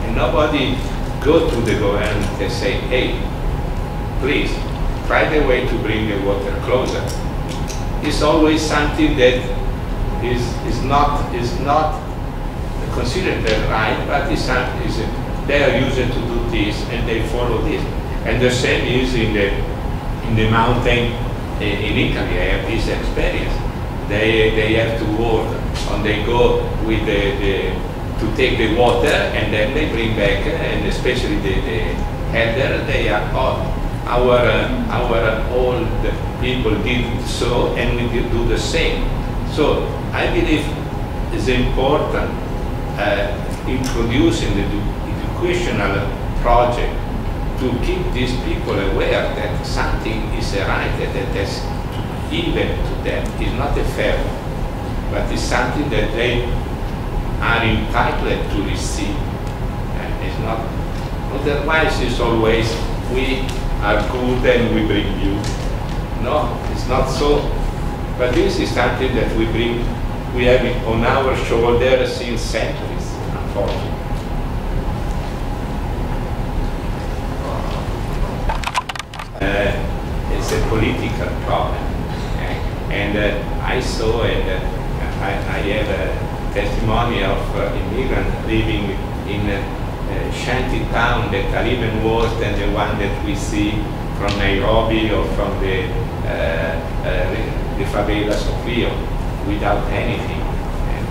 D: And nobody go to the government and say, hey, please, try the way to bring the water closer. It's always something that is not considered the right, but they are used to do this and they follow this. And the same is in the mountain in Italy. I have this experience. They have to work, and they go with to take the water, and then they bring back, and especially the header, they are our old people did so, and we do the same. So I believe it's important introducing the educational project to keep these people aware that something is a right that is given to them. It's not a favor, but it's something that they are entitled to receive. And it's not, otherwise it's always, we are good and we bring you. No, it's not so. But this is something that we have it on our shoulders since centuries, unfortunately. It's a political problem. And I saw, and I have a testimony of immigrants living in a shanty town that are even worse than the one that we see from Nairobi or from the favelas of Rio, without anything, and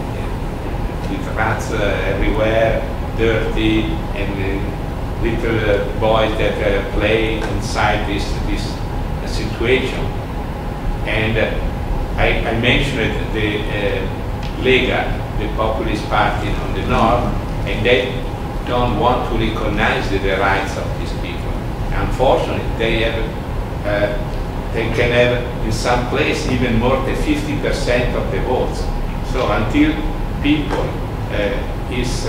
D: with rats everywhere, dirty, and little boys that play inside this situation. And I mentioned the Lega, the populist party on the north, and they don't want to recognize the rights of these people. Unfortunately, they can have in some place even more than 50% of the votes. So until people is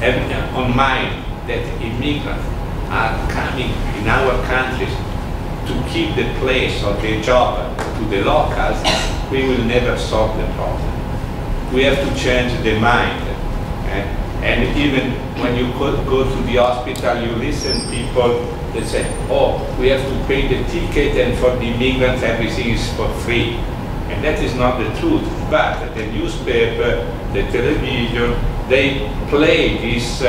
D: having on mind that immigrants are coming in our countries to keep the place or the job to the locals, we will never solve the problem. We have to change the mind. And even when you go to the hospital, you listen people that say, oh, we have to pay the ticket, and for the immigrants everything is for free. And that is not the truth. But the newspaper, the television, they play this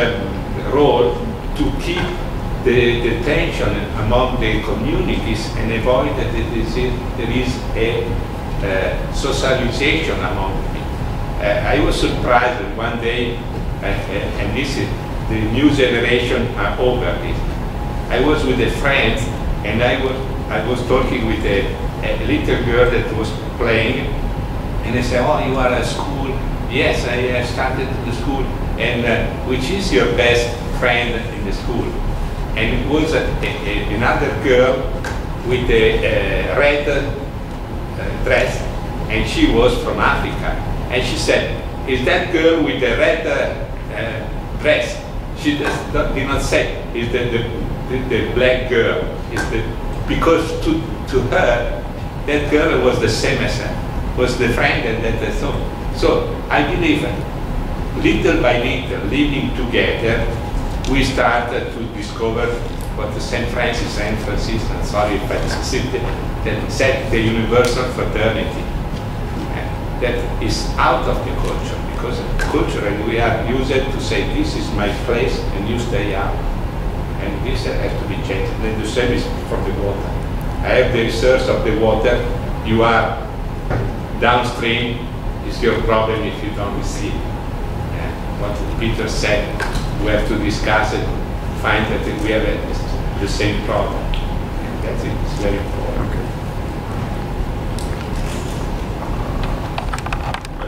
D: role to keep the tension among the communities and avoid that there is a socialization among people. I was surprised that one day, and this is the new generation are over this. I was with a friend, and I was talking with a little girl that was playing, and I said, "Oh, you are at school?" "Yes, I started the school." "And which is your best friend in the school?" And it was another girl with a red dress, and she was from Africa. And she said, "Is that girl with the red dress?" She did not say, "Is the black girl?" Because to her, that girl was the same as her, was the friend, and that so. So I believe, little by little, living together, we started to discover what the St. Francis and Franciscan, sorry if I said the universal fraternity. That is out of the culture, because culturally we are used to say, this is my place and you stay out. And this has to be changed. And the same is from the water. I have the resource of the water. You are downstream, it's your problem if you don't receive. What Peter said, we have to discuss it, find that we have the same problem. And that's it, it's very important.
G: Okay.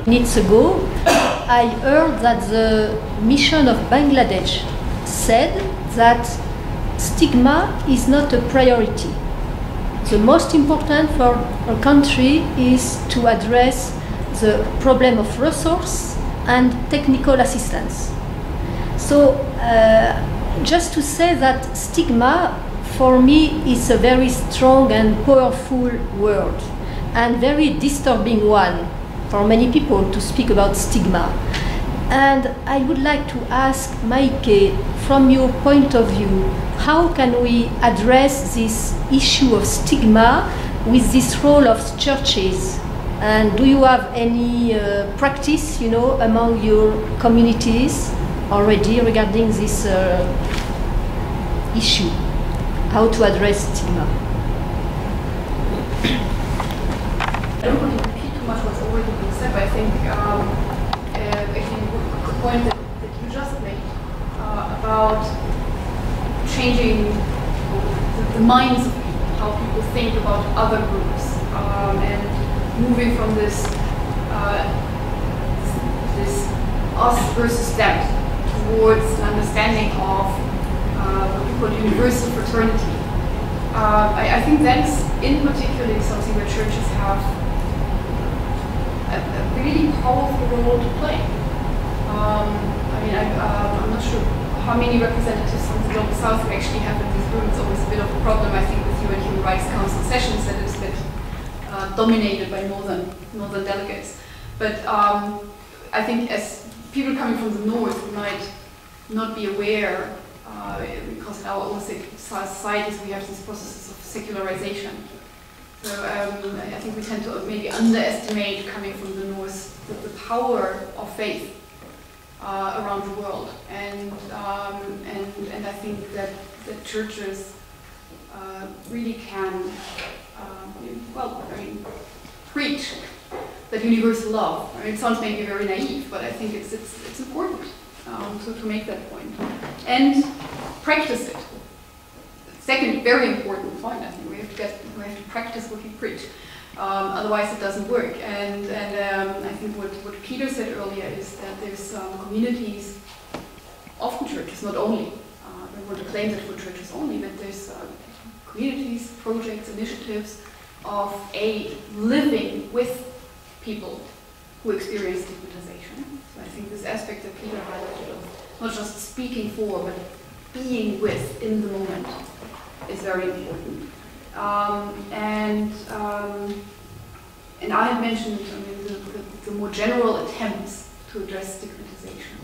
H: Minutes ago, I heard that the mission of Bangladesh said that stigma is not a priority. The most important for a country is to address the problem of resource and technical assistance. So, just to say that stigma, for me, is a very strong and powerful word, and very disturbing one for many people to speak about stigma. And I would like to ask Maike, from your point of view, how can we address this issue of stigma with this role of churches? And do you have any practice, among your communities already regarding this issue? How to address stigma?
C: I don't want to repeat too much what's already been said, but I think the point that you just made about changing the minds of people, how people think about other groups, and moving from this us versus them towards an understanding of what we call universal fraternity. I think that's in particular something where churches have a really powerful role to play. I'm not sure how many representatives from the Global South we actually have in this room. It's always a bit of a problem, I think, with UN Human Rights Council sessions that it's a bit dominated by northern delegates. But I think as people coming from the north might not be aware, because in our own societies we have these processes of secularization. So I think we tend to maybe underestimate, coming from the north, the power of faith around the world, and I think that churches really can, preach that universal love. I mean, it sounds maybe very naive, but I think it's important to make that point and practice it. Second, very important point. I think we have to practice what we preach. Otherwise, it doesn't work. And I think what Peter said earlier is that there's communities, often churches, not only. I don't want to claim that for churches only, but there's communities, projects, initiatives of living with people who experience stigmatization. So I think this aspect that Peter highlighted of not just speaking for, but being with in the moment is very important. And I had mentioned, the more general attempts to address stigmatization.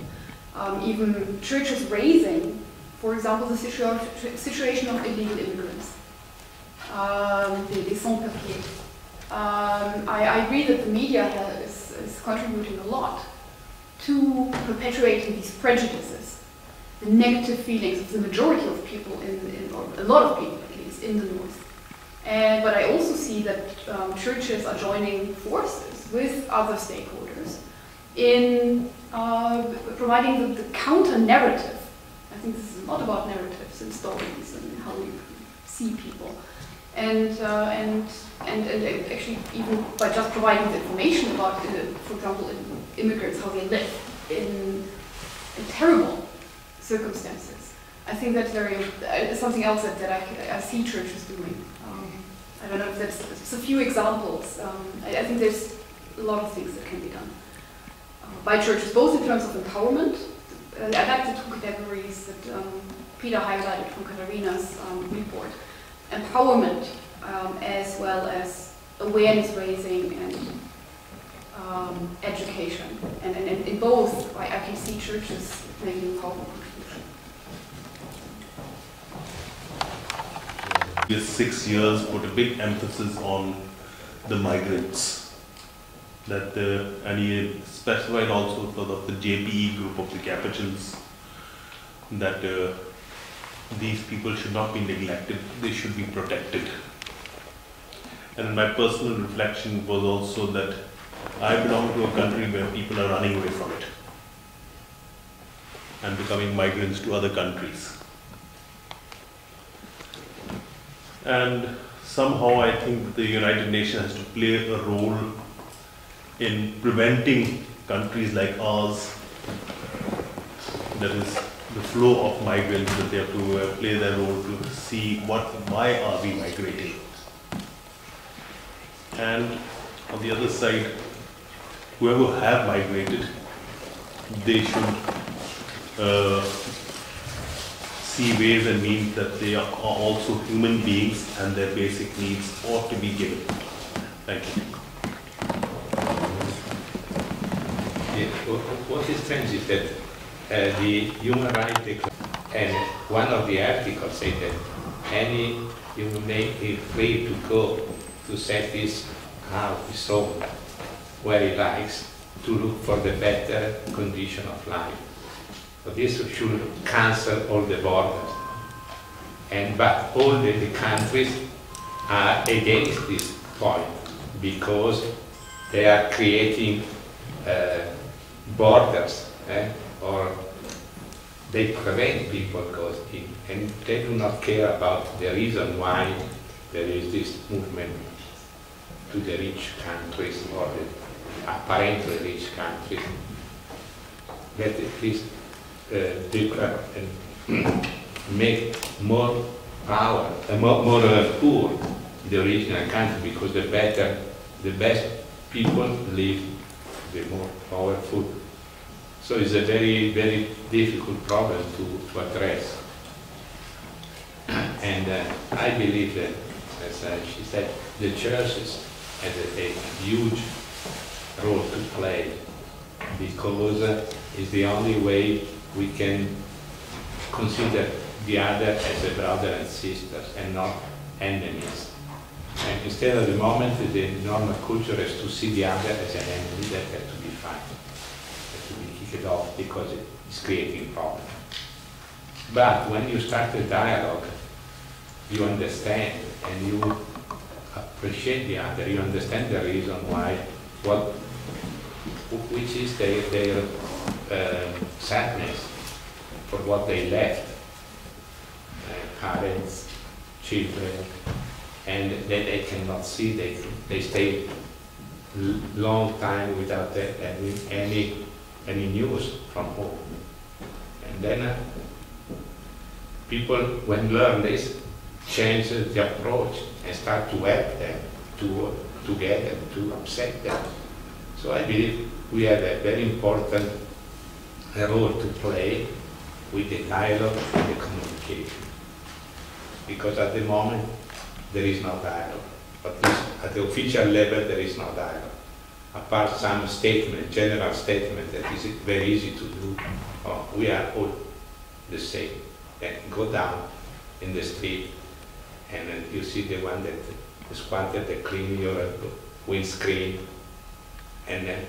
C: Even churches raising, for example, the situation of illegal immigrants, des sans-papiers. I agree that the media is contributing a lot to perpetuating these prejudices, the negative feelings of the majority of people, or a lot of people at least, in the north. But I also see that churches are joining forces with other stakeholders in providing the counter-narrative. I think this is a lot about narratives and stories and how we see people. And actually, even by just providing the information about, for example, immigrants, how they live in terrible circumstances. I think that's something else that I see churches doing. I don't know if that's a few examples. I think there's a lot of things that can be done by churches, both in terms of empowerment. I like the two categories that Peter highlighted from Katharina's report. Empowerment as well as awareness raising and education. And in both, I can see churches making a powerful contribution.
F: These 6 years put a big emphasis on the migrants. And he specified also sort of the JPE group of the capitals, that these people should not be neglected, they should be protected. And my personal reflection was also that I belong to a country where people are running away from it and becoming migrants to other countries. And somehow I think the United Nations has to play a role in preventing countries like ours, that is the flow of migrants, that they have to play their role to see why are we migrating. And on the other side, whoever have migrated, they should see ways and means that they are also human beings and their basic needs ought to be given. Thank you.
D: Yeah, what is strange is that the human rights declaration, and one of the articles say that any human being is free to go to set his house, his home, where he likes, to look for the better condition of life. So this should cancel all the borders. But all the countries are against this point because they are creating borders, or they prevent people going in, and they do not care about the reason why there is this movement to the rich countries or the apparently rich countries. That at least make more power, more poor the original country, because the best people live, the more powerful. So it's a very, very difficult problem to address. And I believe that, as she said, the churches have a huge role to play, because it's the only way we can consider the other as a brother and sisters and not enemies. And instead of the moment, the normal culture is to see the other as an enemy that has to be fighted, has to be kicked off because it's creating problems. But when you start a dialogue, you understand and you appreciate the other, you understand the reason why, which is their sadness for what they left, parents, children, and then they cannot see, they stay long time without any news from home. And then people, when learn this, change the approach and start to help them, to get them, to upset them. So I believe we have a very important role to play with the dialogue and the communication. Because at the moment, there is no dialogue. At least at the official level, there is no dialogue. Apart some statement, general statement that is very easy to do. Oh, we are all the same. And go down in the street and you see the one that squatted to clean your windscreen and then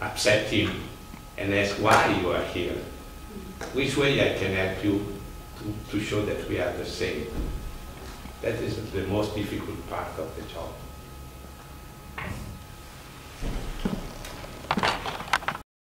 D: upset him and ask why you are here. Which way I can help you to show that we are the same. That is the most difficult part of the job.